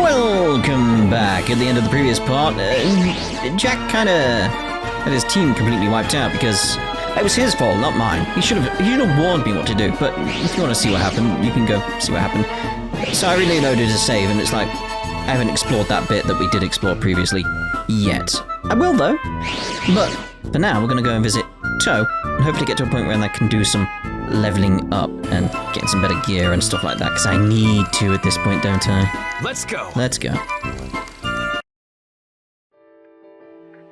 Welcome back. At the end of the previous part, Jack kinda had his team completely wiped out because it was his fault, not mine. He should have warned me what to do, but if you want to see what happened, you can go see what happened. So I reloaded a save, and it's like, I haven't explored that bit that we did explore previously yet. I will though, but for now we're gonna go and visit Toe, and hopefully get to a point where I can do some leveling up and getting some better gear and stuff like that, because I need to at this point, don't I? Let's go! Let's go.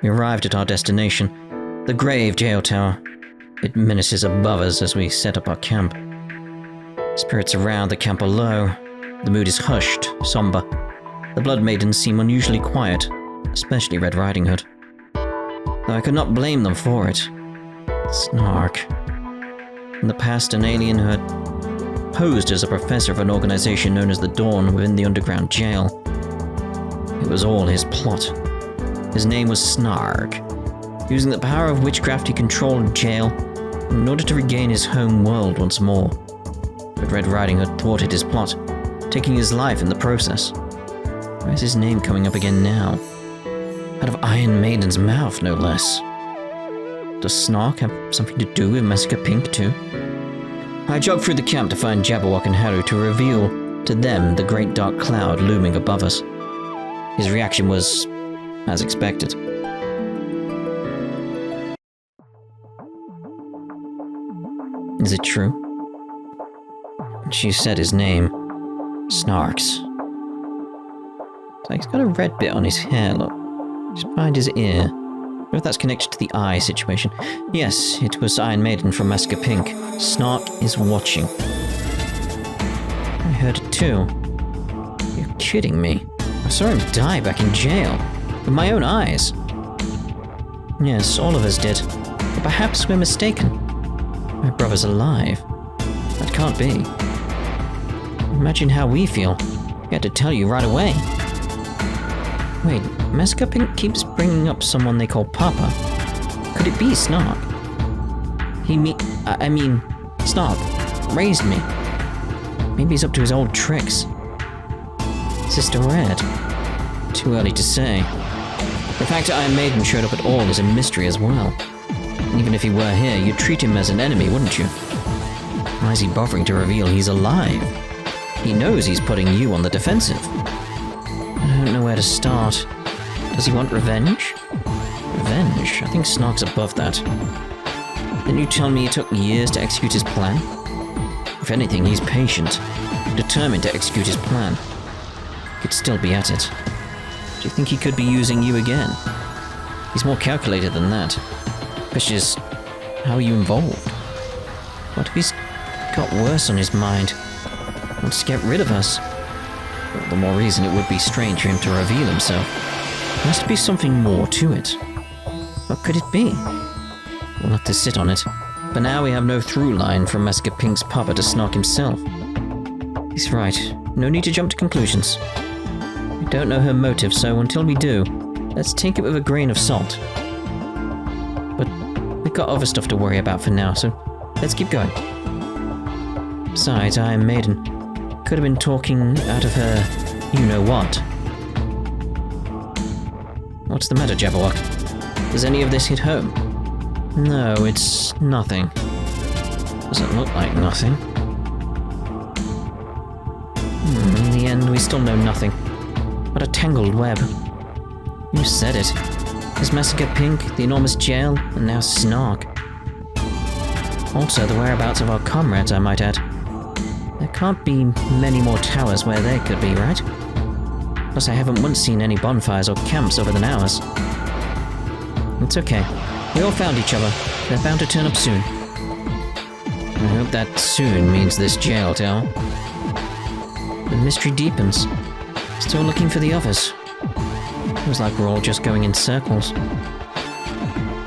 We arrived at our destination, the Grave Jail Tower. It menaces above us as we set up our camp. Spirits around the camp are low. The mood is hushed, somber. The Blood Maidens seem unusually quiet, especially Red Riding Hood. Though I could not blame them for it. Snark. In the past, an alien who had posed as a professor of an organization known as the Dawn within the underground jail. It was all his plot. His name was Snark. Using the power of witchcraft, he controlled jail in order to regain his home world once more. But Red Riding Hood thwarted his plot, taking his life in the process. Why is his name coming up again now? Out of Iron Maiden's mouth, no less. Does Snark have something to do with Massacre Pink too? I jogged through the camp to find Jabberwock and Haru to reveal to them the great dark cloud looming above us. His reaction was as expected. Is it true? She said his name. Snarks. So he's got a red bit on his hair, look. Just behind his ear. I wonder if that's connected to the eye situation. Yes, it was Iron Maiden from Massacre Pink. Snark is watching. I heard it too. You're kidding me. I saw him die back in jail. With my own eyes. Yes, all of us did. But perhaps we're mistaken. My brother's alive. That can't be. Imagine how we feel. We had to tell you right away. Wait, Massacre Pink keeps bringing up someone they call Papa. Could it be Snark? Snark raised me. Maybe he's up to his old tricks. Sister Red? Too early to say. The fact that Iron Maiden showed up at all is a mystery as well. Even if he were here, you'd treat him as an enemy, wouldn't you? Why is he bothering to reveal he's alive? He knows he's putting you on the defensive. I don't know where to start. Does he want revenge? Revenge? I think Snark's above that. Didn't you tell me it took years to execute his plan? If anything, he's patient, determined to execute his plan. He could still be at it. Do you think he could be using you again? He's more calculated than that. Question is, how are you involved? What if he's got worse on his mind? Wants to get rid of us? Well, the more reason it would be strange for him to reveal himself. There has to be something more to it. What could it be? We'll have to sit on it. For now, we have no through line from Massacre Pink's Papa to Snark himself. He's right. No need to jump to conclusions. We don't know her motive, so until we do, let's take it with a grain of salt. But we've got other stuff to worry about for now, so let's keep going. Besides, Iron Maiden could have been talking out of her you-know-what. What's the matter, Jabberwock? Does any of this hit home? No, it's nothing. Doesn't look like nothing. In the end, we still know nothing. What a tangled web. You said it. There's Massacre Pink, the enormous jail, and now Snark. Also, the whereabouts of our comrades, I might add. There can't be many more towers where they could be, right? Plus, I haven't once seen any bonfires or camps over than ours. It's okay. We all found each other. They're bound to turn up soon. I hope that soon means this jail tower. The mystery deepens. Still looking for the others. Feels like we're all just going in circles.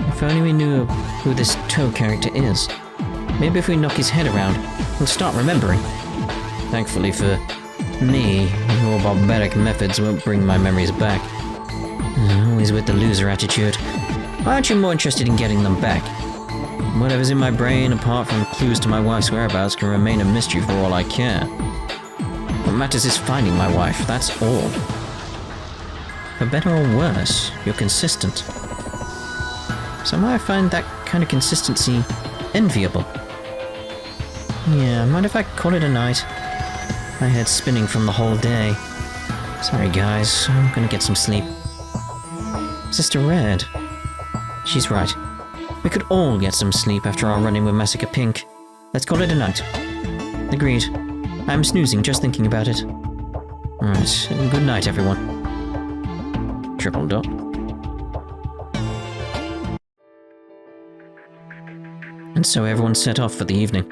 If only we knew who this Toe character is. Maybe if we knock his head around, he'll start remembering. Thankfully for me, your barbaric methods won't bring my memories back. Always with the loser attitude. Why aren't you more interested in getting them back? Whatever's in my brain, apart from clues to my wife's whereabouts, can remain a mystery for all I care. What matters is finding my wife, that's all. For better or worse, you're consistent. Somehow I find that kind of consistency enviable. Yeah, mind if I call it a night? My head's spinning from the whole day. Sorry guys, I'm gonna get some sleep. Sister Red. She's right. We could all get some sleep after our run-in with Massacre Pink. Let's call it a night. Agreed. I'm snoozing just thinking about it. Alright, good night everyone. Triple dot. And so everyone set off for the evening.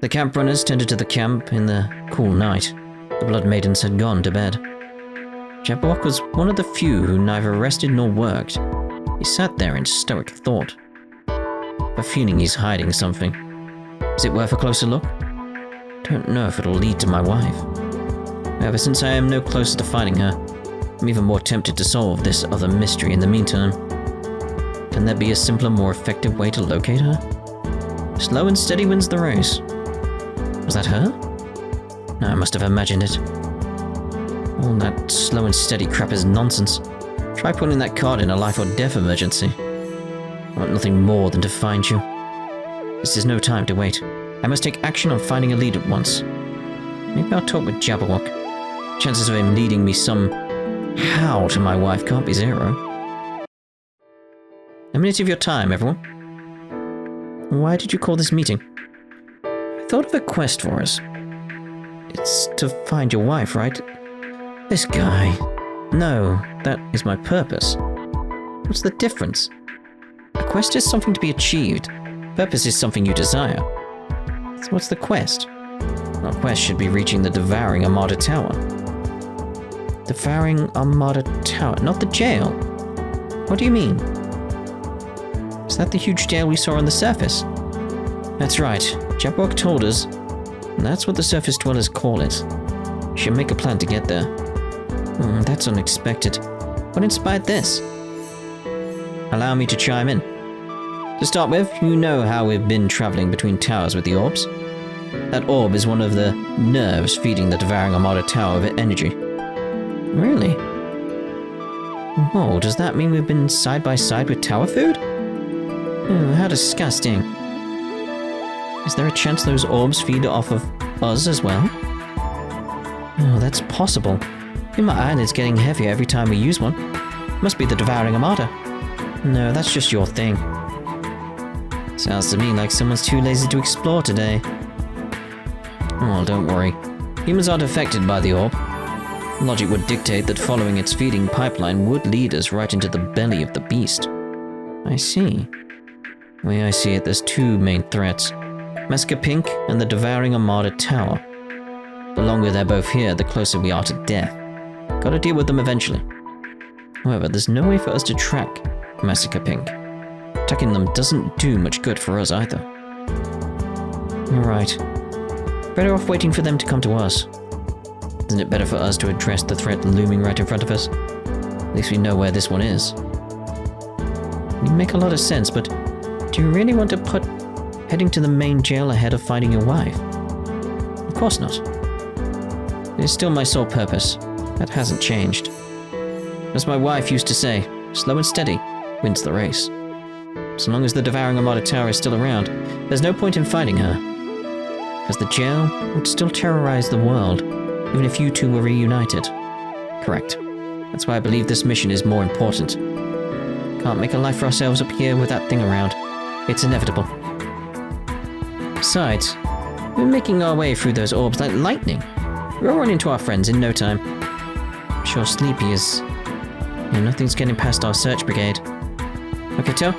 The camp runners tended to the camp in the cool night. The Blood Maidens had gone to bed. Jabberwock was one of the few who neither rested nor worked. He sat there in stoic thought. A feeling he's hiding something. Is it worth a closer look? Don't know if it'll lead to my wife. However, since I am no closer to finding her, I'm even more tempted to solve this other mystery in the meantime. Can there be a simpler, more effective way to locate her? Slow and steady wins the race. Was that her? No, I must have imagined it. All that slow and steady crap is nonsense. Try putting that card in a life or death emergency. I want nothing more than to find you. This is no time to wait. I must take action on finding a lead at once. Maybe I'll talk with Jabberwock. Chances of him leading me somehow to my wife can't be zero. A minute of your time, everyone. Why did you call this meeting? I thought of a quest for us. It's to find your wife, right? This guy. No, that is my purpose. What's the difference? A quest is something to be achieved. Purpose is something you desire. So what's the quest? Our quest should be reaching the Devouring Armada Tower. Devouring Armada Tower, not the jail. What do you mean? Is that the huge jail we saw on the surface? That's right. Jabberwock told us. And that's what the surface dwellers call it. You should make a plan to get there. That's unexpected. What inspired this? Allow me to chime in. To start with, you know how we've been traveling between towers with the orbs. That orb is one of the nerves feeding the Devouring Armada Tower with energy. Really? Whoa, does that mean we've been side by side with tower food? Oh, how disgusting. Is there a chance those orbs feed off of us as well? Oh, that's possible. My eyelid's getting heavier every time we use one. Must be the Devouring Armada. No, that's just your thing. Sounds to me like someone's too lazy to explore today. Oh, don't worry. Humans aren't affected by the orb. Logic would dictate that following its feeding pipeline would lead us right into the belly of the beast. I see. The way I see it, there's two main threats. Massacre Pink and the Devouring Armada Tower. The longer they're both here, the closer we are to death. Gotta deal with them eventually. However, there's no way for us to track Massacre Pink. Attacking them doesn't do much good for us either. Alright. Better off waiting for them to come to us. Isn't it better for us to address the threat looming right in front of us? At least we know where this one is. You make a lot of sense, but do you really want to put heading to the main jail ahead of finding your wife? Of course not. It is still my sole purpose. That hasn't changed. As my wife used to say, slow and steady wins the race. So long as the Devouring Armada Tower is still around, there's no point in fighting her. Because the jail would still terrorize the world, even if you two were reunited. Correct. That's why I believe this mission is more important. Can't make a life for ourselves up here with that thing around. It's inevitable. Besides, we're making our way through those orbs like lightning. We'll run into our friends in no time. I'm sure Sleepy is... Yeah, nothing's getting past our search brigade. Okay, Toe?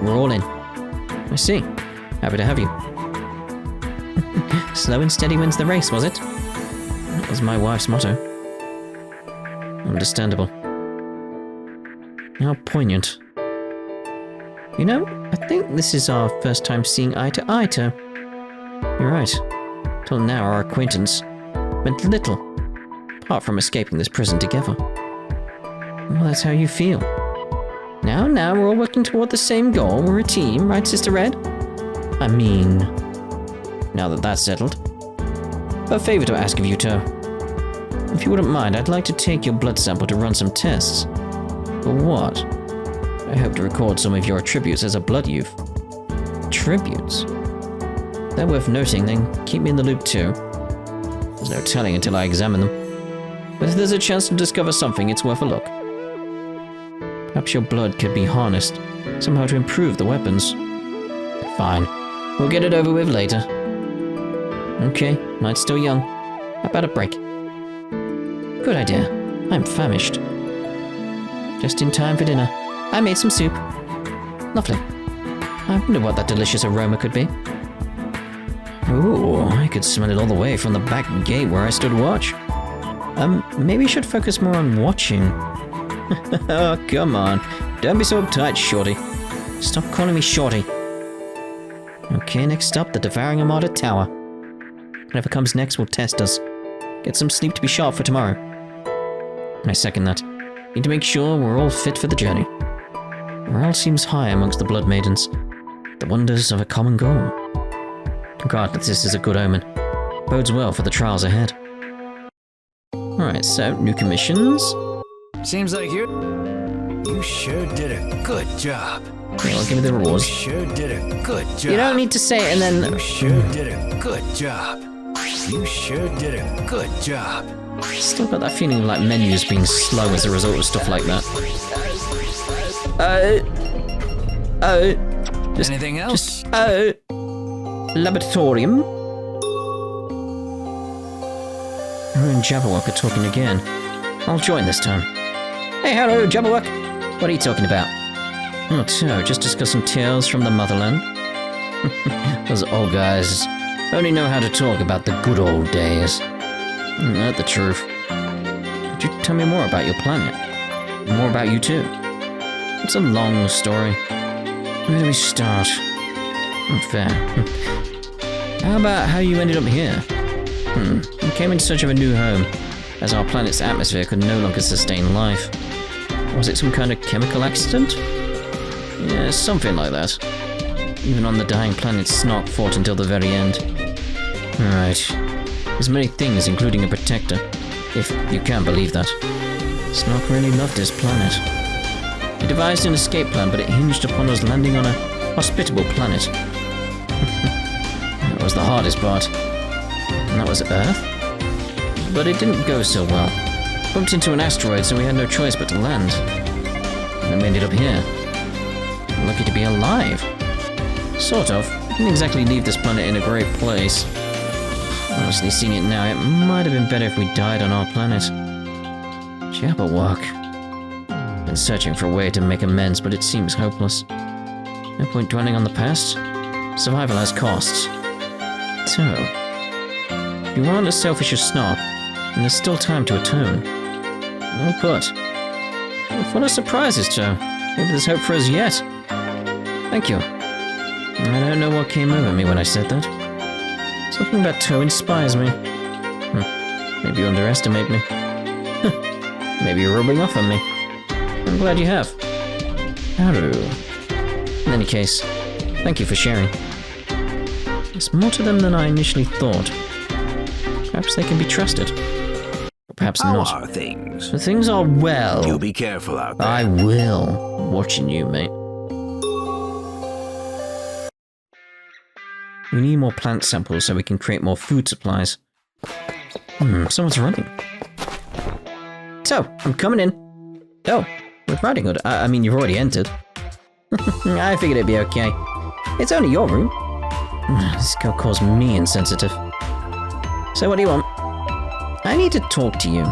We're all in. I see. Happy to have you. Slow and steady wins the race, was it? That was my wife's motto. Understandable. How poignant. You know, I think this is our first time seeing eye to eye, Toe. You're right. Till now, our acquaintance meant little, apart from escaping this prison together. Well, that's how you feel. Now, we're all working toward the same goal. We're a team, right, Sister Red? I mean, now that that's settled. A favor to ask of you, Toe. If you wouldn't mind, I'd like to take your blood sample to run some tests. For what? I hope to record some of your attributes as a blood youth. Tributes? They're worth noting, then keep me in the loop too. There's no telling until I examine them. But if there's a chance to discover something, it's worth a look. Perhaps your blood could be harnessed, somehow to improve the weapons. Fine. We'll get it over with later. Okay, night's still young. How about a break? Good idea. I'm famished. Just in time for dinner. I made some soup. Lovely. I wonder what that delicious aroma could be. Ooh, I could smell it all the way from the back gate where I stood watch. Maybe you should focus more on watching. Oh, come on. Don't be so uptight, Shorty. Stop calling me Shorty. Okay, next up, the Devouring Armada Tower. Whatever comes next will test us. Get some sleep to be sharp for tomorrow. I second that. Need to make sure we're all fit for the journey. Morale seems high amongst the Blood Maidens. The wonders of a common goal. Regardless, this is a good omen. Bodes well for the trials ahead. Alright, so, new commissions. Seems like you sure did a good job. Okay, I'll give me the rewards. You sure did a good job. You don't need to say it and then... You sure did a good job. You sure did a good job. Still got that feeling of like menus being slow as a result of stuff like that. Anything else? Laboratorium? Her and Jabberwock are talking again. I'll join this time. Hey, hello, Jabberwock. What are you talking about? Oh, so, just discussing tales from the motherland. Those old guys only know how to talk about the good old days. Not the truth. Could you tell me more about your planet? More about you too? It's a long story. Where do we start? Unfair. How about how you ended up here? You came in search of a new home, as our planet's atmosphere could no longer sustain life. Was it some kind of chemical accident? Yeah, something like that. Even on the dying planet, Snock fought until the very end. Right. There's many things, including a protector, if you can believe that. Snock really loved his planet. He devised an escape plan, but it hinged upon us landing on a hospitable planet. That was the hardest part. And that was Earth? But it didn't go so well. Bumped into an asteroid, so we had no choice but to land. And then we ended up here. Lucky to be alive. Sort of. Didn't exactly leave this planet in a great place. Honestly, seeing it now, it might have been better if we died on our planet. Jabberwock. Been searching for a way to make amends, but it seems hopeless. No point dwelling on the past. Survival has costs. So, if you aren't as selfish as Snock, then there's still time to atone. Well put. You're full of surprises, Joe. Maybe there's hope for us yet. Thank you. I don't know what came over me when I said that. Something about Toe inspires me. Maybe you underestimate me. Maybe you're rubbing off on me. I'm glad you have. Haru. In any case, thank you for sharing. There's more to them than I initially thought. Perhaps they can be trusted. Or perhaps not. How are things? Things are well. You be careful out there. I will. I'm watching you, mate. We need more plant samples so we can create more food supplies. Someone's running. So, I'm coming in. Oh, with Riding Hood. I mean, you've already entered. I figured it'd be okay. It's only your room. This girl calls me insensitive. So what do you want? I need to talk to you.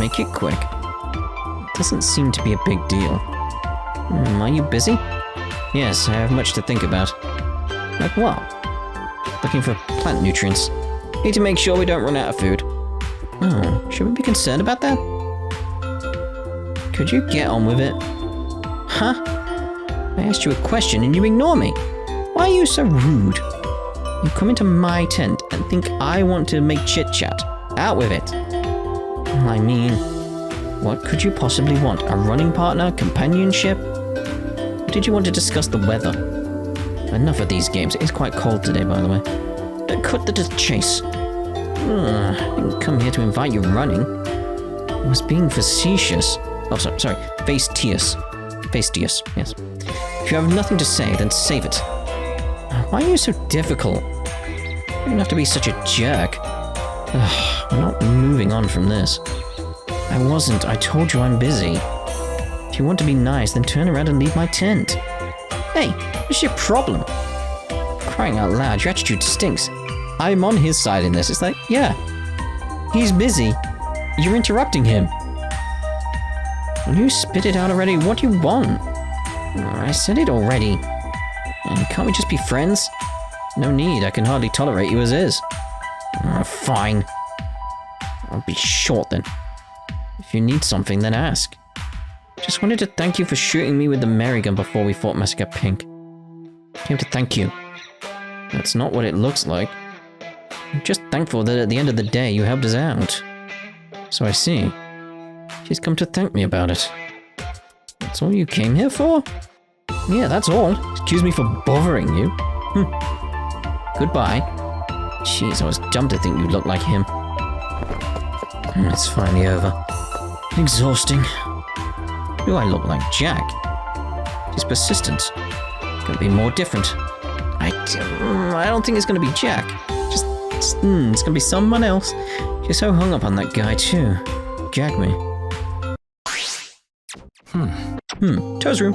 Make it quick. It doesn't seem to be a big deal. Are you busy? Yes, I have much to think about. Like what? Looking for plant nutrients. Need to make sure we don't run out of food. Oh, should we be concerned about that? Could you get on with it? Huh? I asked you a question and you ignore me. Why are you so rude? You come into my tent and think I want to make chit-chat. Out with it. I mean, what could you possibly want? A running partner? Companionship? Or did you want to discuss the weather? Enough of these games. It is quite cold today, by the way. Cut to the chase. I didn't come here to invite you running. I was being facetious. Oh, sorry. Facetious. Facetious, yes. If you have nothing to say, then save it. Why are you so difficult? You don't have to be such a jerk. We're not moving on from this. I wasn't. I told you I'm busy. If you want to be nice, then turn around and leave my tent. Hey, what's your problem? Crying out loud, your attitude stinks. I'm on his side in this. It's like, yeah, he's busy. You're interrupting him. Will you spit it out already? What do you want? I said it already. Can't we just be friends? No need, I can hardly tolerate you as is. Fine. I'll be short then. If you need something, then ask. Just wanted to thank you for shooting me with the Merrigan before we fought Massacre Pink. Came to thank you. That's not what it looks like. I'm just thankful that at the end of the day you helped us out. So I see. She's come to thank me about it. That's all you came here for? Yeah, that's all. Excuse me for bothering you. Goodbye. Jeez, I was dumb to think you looked like him. It's finally over. Exhausting. Do I look like Jack? She's persistent. Couldn't be more different. I don't think it's gonna be Jack. Just it's gonna be someone else. She's so hung up on that guy too. Jack me. Toe's room.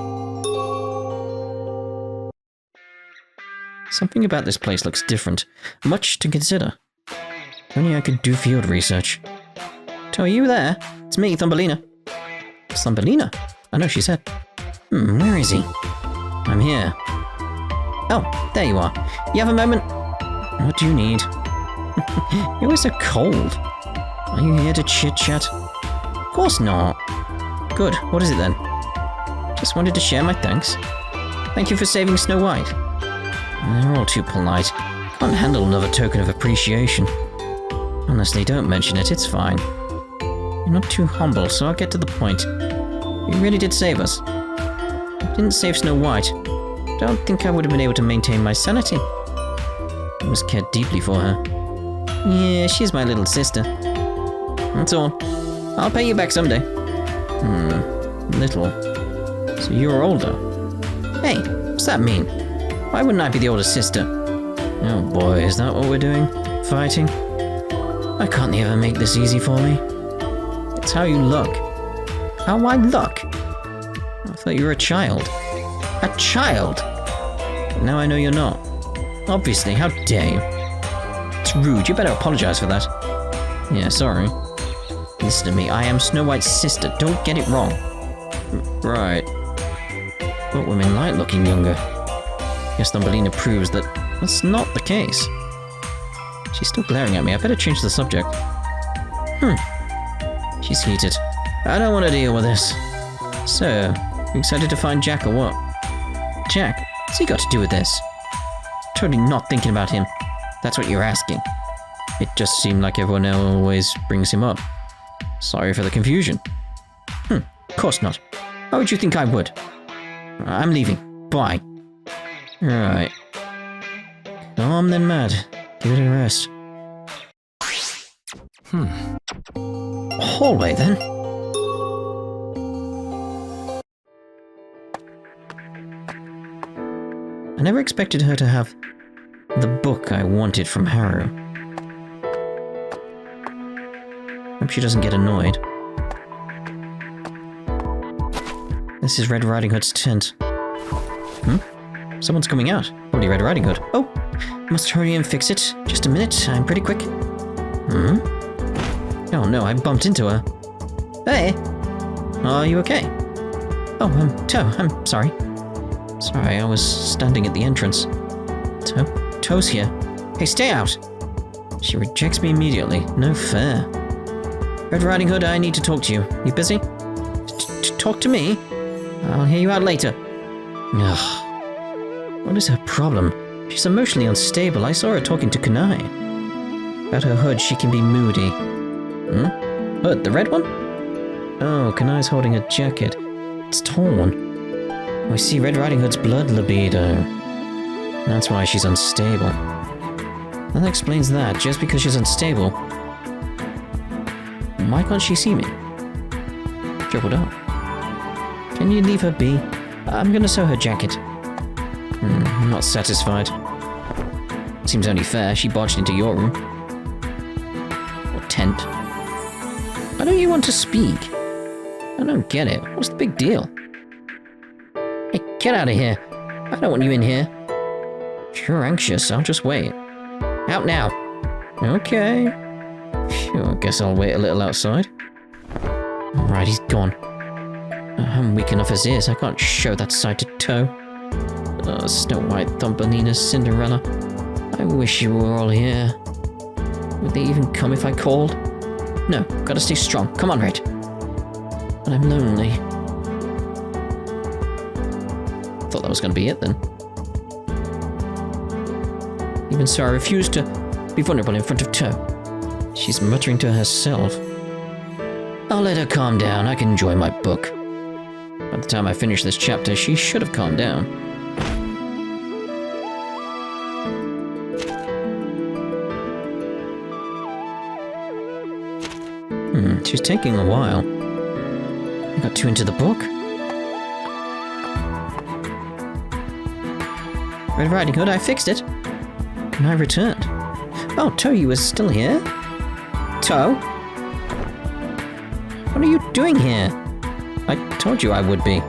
Something about this place looks different. Much to consider. If only I could do field research. Toe, are you there? It's me, Thumbelina. Thumbelina? I know she said. Where is he? I'm here. Oh, there you are. You have a moment? What do you need? You're always so cold. Are you here to chit-chat? Of course not. Good, what is it then? Just wanted to share my thanks. Thank you for saving Snow White. They're all too polite. Can't handle another token of appreciation. Honestly, don't mention it, it's fine. You're not too humble, so I'll get to the point. You really did save us. If you didn't save Snow White, I don't think I would have been able to maintain my sanity. I must care deeply for her. Yeah, she's my little sister. That's all. I'll pay you back someday. Little. So you're older. Hey, what's that mean? Why wouldn't I be the older sister? Oh boy, is that what we're doing? Fighting? Why can't they ever make this easy for me? It's how you look. How I look? I thought you were a child. A child? But now I know you're not. Obviously, how dare you? It's rude, you better apologize for that. Yeah, sorry. Listen to me, I am Snow White's sister, don't get it wrong. Right. But women like looking younger. Guess Thumbelina proves that that's not the case. She's still glaring at me, I better change the subject. She's heated. I don't want to deal with this. So, you excited to find Jack or what? Jack? What's he got to do with this? Totally not thinking about him. That's what you're asking. It just seemed like everyone always brings him up. Sorry for the confusion. Of course not. Why would you think I would? I'm leaving. Bye. Right. Calm then mad. Give it a rest. Hallway then. I never expected her to have the book I wanted from Haru. Hope she doesn't get annoyed. This is Red Riding Hood's tent. Someone's coming out. Probably Red Riding Hood. Oh, must hurry and fix it. Just a minute, I'm pretty quick. Oh no, I bumped into her. Hey! Are you okay? Oh, Toe, I'm sorry. Sorry, I was standing at the entrance. Toe's here. Hey, stay out! She rejects me immediately. No fair. Red Riding Hood, I need to talk to you. You busy? Talk to me? I'll hear you out later. Ugh. What is her problem? She's emotionally unstable. I saw her talking to Kunai. About her hood, she can be moody. Hood, the red one? Oh, Kunai's holding a jacket. It's torn. Oh, I see Red Riding Hood's blood libido. That's why she's unstable. That explains that, just because she's unstable. Why can't she see me? Troubled up. Can you leave her be? I'm gonna sew her jacket. I'm not satisfied. Seems only fair, she barged into your room. Or tent. Why don't you want to speak? I don't get it. What's the big deal? Hey, get out of here. I don't want you in here. If you're anxious, I'll just wait. Out now. Okay. Phew, I guess I'll wait a little outside. Alright, he's gone. I'm weak enough as is. I can't show that side to toe. Snow White, Thumbelina, Cinderella. I wish you were all here. Would they even come if I called? No, gotta stay strong. Come on, Red. But I'm lonely. Thought that was gonna be it then. Even so, I refuse to be vulnerable in front of Toe. She's muttering to herself. I'll let her calm down. I can enjoy my book. By the time I finish this chapter, she should have calmed down. She's taking a while. I got too into the book. Red Riding Hood, I fixed it. And I returned. Oh, Toe, you were still here? Toe? What are you doing here? I told you I would be.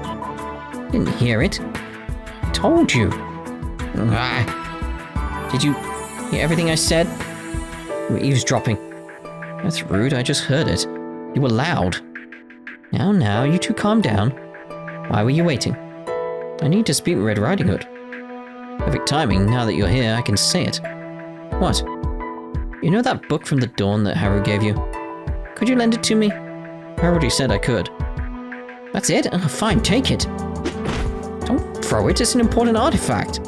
Didn't hear it. Told you. Did you hear everything I said? You were eavesdropping. That's rude, I just heard it. You were loud. Now, you two calm down. Why were you waiting? I need to speak with Red Riding Hood. Perfect timing, now that you're here, I can say it. What? You know that book from the dawn that Haru gave you? Could you lend it to me? I already said I could. That's it? Oh, fine, take it. Don't throw it, it's an important artifact.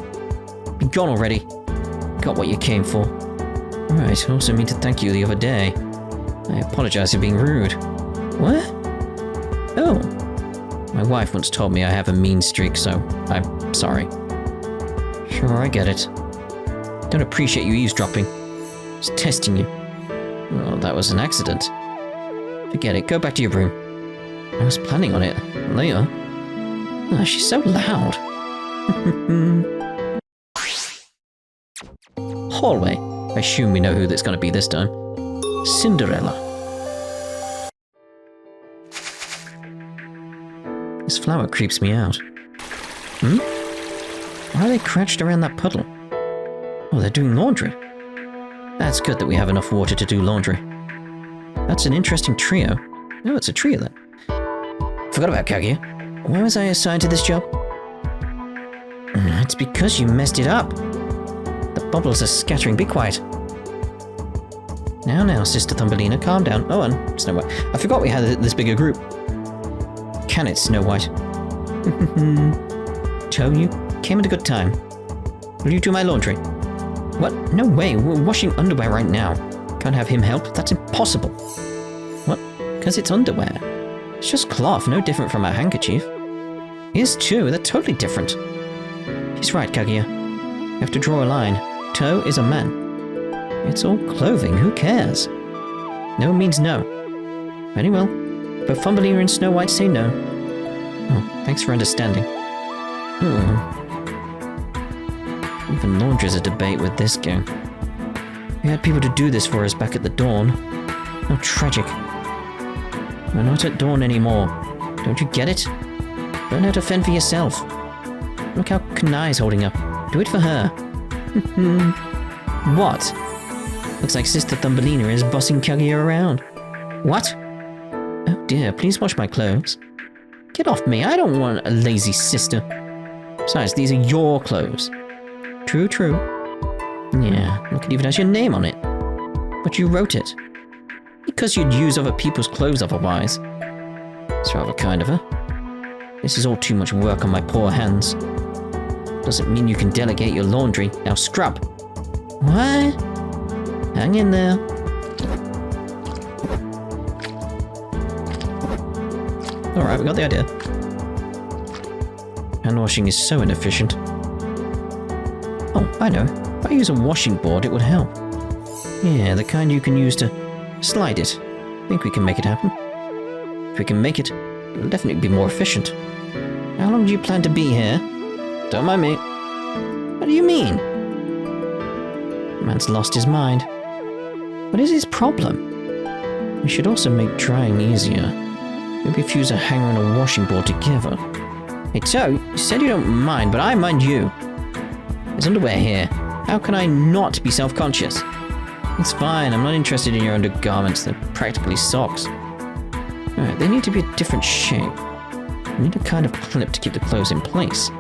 Be gone already. Got what you came for. Alright, I also mean to thank you the other day. I apologize for being rude. What? Oh. My wife once told me I have a mean streak, so I'm sorry. Sure, I get it. Don't appreciate you eavesdropping. Just testing you. Well, that was an accident. Forget it, go back to your room. I was planning on it. Later. Oh, she's so loud. Hallway. I assume we know who that's going to be this time. Cinderella. This flower creeps me out. Why are they crouched around that puddle? Oh, they're doing laundry. That's good that we have enough water to do laundry. That's an interesting trio. Oh, it's a trio then. Forgot about Kaguya. Why was I assigned to this job? It's because you messed it up. The bubbles are scattering. Be quiet. Now, Sister Thumbelina, calm down. Oh, and Snow White. I forgot we had this bigger group. Can it, Snow White? Toe, you came at a good time. Will you do my laundry? What? No way. We're washing underwear right now. Can't have him help. That's impossible. What? Because it's underwear. It's just cloth, no different from a handkerchief. His too, they're totally different. He's right, Kaguya. You have to draw a line. Toe is a man. It's all clothing, who cares? No means no. Very well. But Thumbelina and Snow White say no. Oh, thanks for understanding. Even laundry's a debate with this gang. We had people to do this for us back at the dawn. How tragic. We're not at dawn anymore. Don't you get it? Learn how to fend for yourself. Look how Kanai's holding up. Do it for her. What? Looks like Sister Thumbelina is bossing Kaguya around. What? Oh dear, please wash my clothes. Get off me, I don't want a lazy sister. Besides, these are your clothes. True. Yeah, look, it even has your name on it. But you wrote it. Because you'd use other people's clothes otherwise. It's rather kind of her. This is all too much work on my poor hands. Doesn't mean you can delegate your laundry. Now scrub. What? Hang in there. Alright, we got the idea. Hand washing is so inefficient. Oh, I know. If I use a washing board, it would help. Yeah, the kind you can use to slide it. Think we can make it happen? If we can make it, it'll definitely be more efficient. How long do you plan to be here? Don't mind me. What do you mean? The man's lost his mind. What is his problem? We should also make drying easier. Maybe fuse a hanger and a washing board together. Hey Toe, you said you don't mind, but I mind you. There's underwear here. How can I not be self-conscious? It's fine, I'm not interested in your undergarments. They're practically socks. Alright, they need to be a different shape. I need a kind of clip to keep the clothes in place.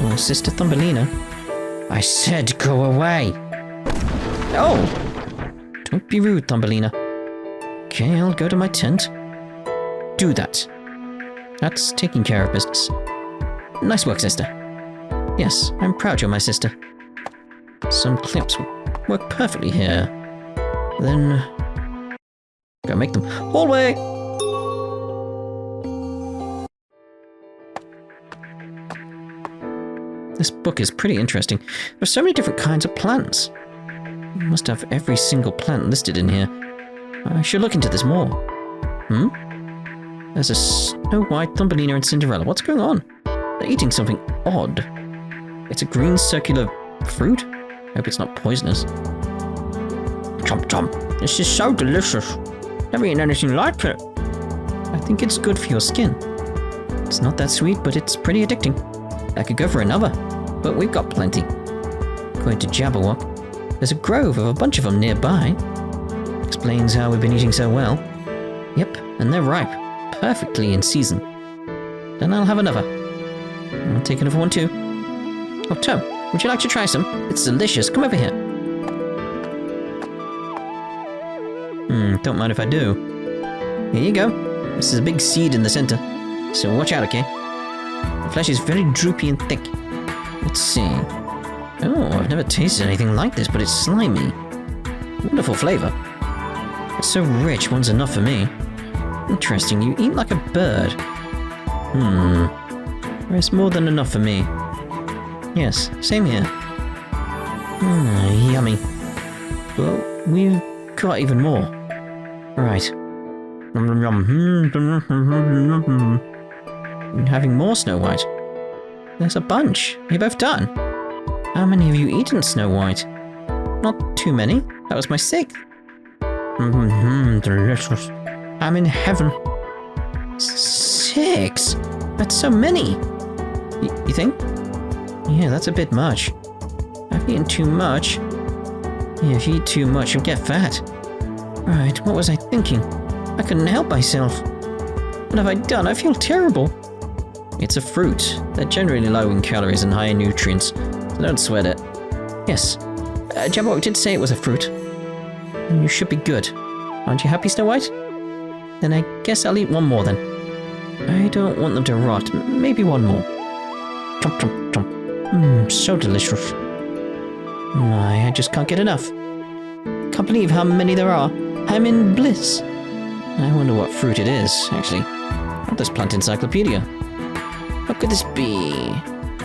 Oh, Sister Thumbelina. I said go away. Oh! Don't be rude, Thumbelina. Okay, I'll go to my tent. Do that. That's taking care of business. Nice work, sister. Yes, I'm proud you're my sister. Some clips work perfectly here. Then... go make them. Hallway! This book is pretty interesting. There's so many different kinds of plants. You must have every single plant listed in here. I should look into this more. There's a Snow White, Thumbelina, and Cinderella. What's going on? They're eating something odd. It's a green circular fruit? Hope it's not poisonous. Chomp chomp. This is so delicious. Never eaten anything like it. I think it's good for your skin. It's not that sweet, but it's pretty addicting. I could go for another, but we've got plenty. According to Jabberwock, there's a grove of a bunch of them nearby. Explains how we've been eating so well. Yep, and they're ripe. Perfectly in season. Then I'll have another. I'll take another one too. Oh, Toe, would you like to try some? It's delicious. Come over here. Don't mind if I do. Here you go. This is a big seed in the center. So watch out, okay? The flesh is very droopy and thick. Let's see. Oh, I've never tasted anything like this, but it's slimy. Wonderful flavor. It's so rich, one's enough for me. Interesting, you eat like a bird. There's more than enough for me. Yes, same here. Yummy. Well, we've got even more. Right. Having more Snow White. There's a bunch. You're both done. How many have you eaten, Snow White? Not too many. That was my sixth. Delicious. I'm in heaven. 6? That's so many. You think? Yeah, that's a bit much. I've eaten too much. Yeah, if you eat too much, you'll get fat. Right, what was I thinking? I couldn't help myself. What have I done? I feel terrible. It's a fruit. They're generally low in calories and high in nutrients, so don't sweat it. Yes, Jabberwock did say it was a fruit. And you should be good. Aren't you happy, Snow White? Then I guess I'll eat one more then. I don't want them to rot. Maybe one more. Chomp, chomp, chomp. So delicious. I just can't get enough. Can't believe how many there are. I'm in bliss. I wonder what fruit it is, actually. Not this plant encyclopedia. What could this be?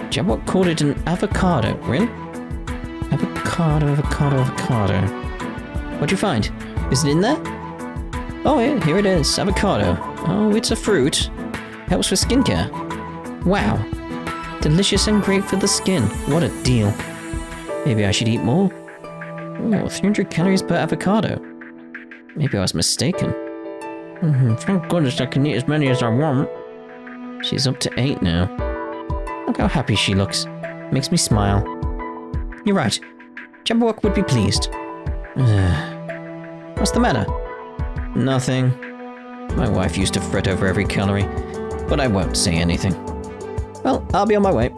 Jabberwock called it an avocado. Really? Avocado, avocado, avocado. What'd you find? Is it in there? Oh yeah, here it is. Avocado. Oh, it's a fruit. Helps with skincare. Wow. Delicious and great for the skin. What a deal. Maybe I should eat more. Oh, 300 calories per avocado. Maybe I was mistaken. Thank goodness I can eat as many as I want. She's up to 8 now. Look how happy she looks. Makes me smile. You're right. Jabberwock would be pleased. What's the matter? Nothing. My wife used to fret over every calorie, but I won't say anything. Well, I'll be on my way.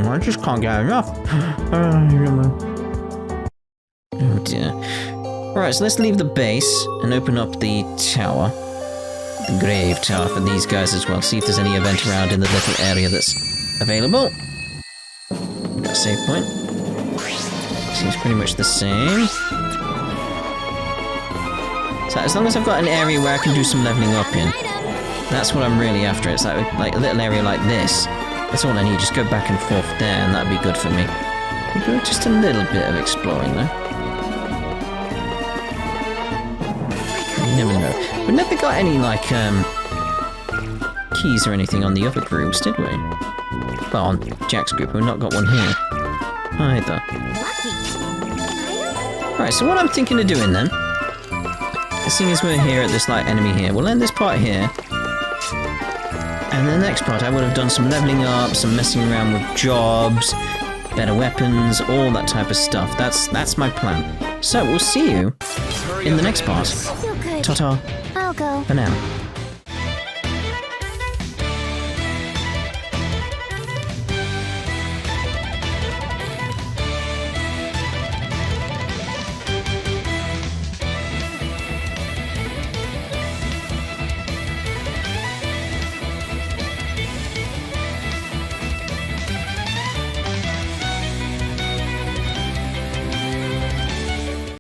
I just can't get enough. Oh dear. Alright, so let's leave the base and open up the tower. The grave tower for these guys as well. See if there's any event around in the little area that's available. Got a save point. Seems pretty much the same. So as long as I've got an area where I can do some leveling up in, that's what I'm really after. It's like a little area like this, That's all I need, just go back and forth there, and that'd be good for me. Just a little bit of exploring, though. You never know. We never got any, like, keys or anything on the other groups, did we? Well, on Jack's group, we've not got one here. Either. Right, so what I'm thinking of doing then, as soon as we're here at this, like, enemy here, we'll end this part here. And the next part, I would have done some leveling up, some messing around with jobs, better weapons, all that type of stuff. That's my plan. So, we'll see you in the next part. Ta-ta. I'll go. For now.